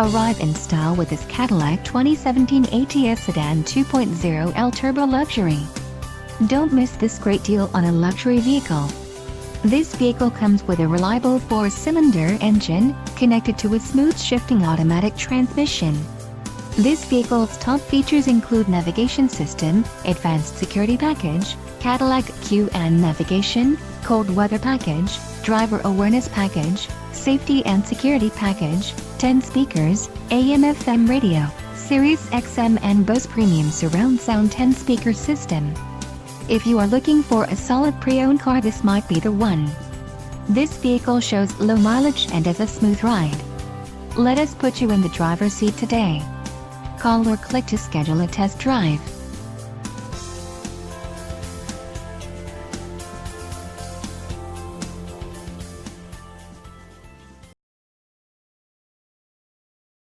Arrive in style with this Cadillac 2017 ATS Sedan 2.0L Turbo Luxury. Don't miss this great deal on a luxury vehicle. This vehicle comes with a reliable 4-cylinder engine, connected to a smooth shifting automatic transmission. This vehicle's top features include navigation system, advanced security package, Cadillac QN navigation, cold weather package, driver awareness package, safety and security package, 10 speakers, AM/FM radio, Sirius XM and Bose Premium surround sound 10-speaker system. If you are looking for a solid pre-owned car, this might be the one. This vehicle shows low mileage and is a smooth ride. Let us put you in the driver's seat today. Call or click to schedule a test drive.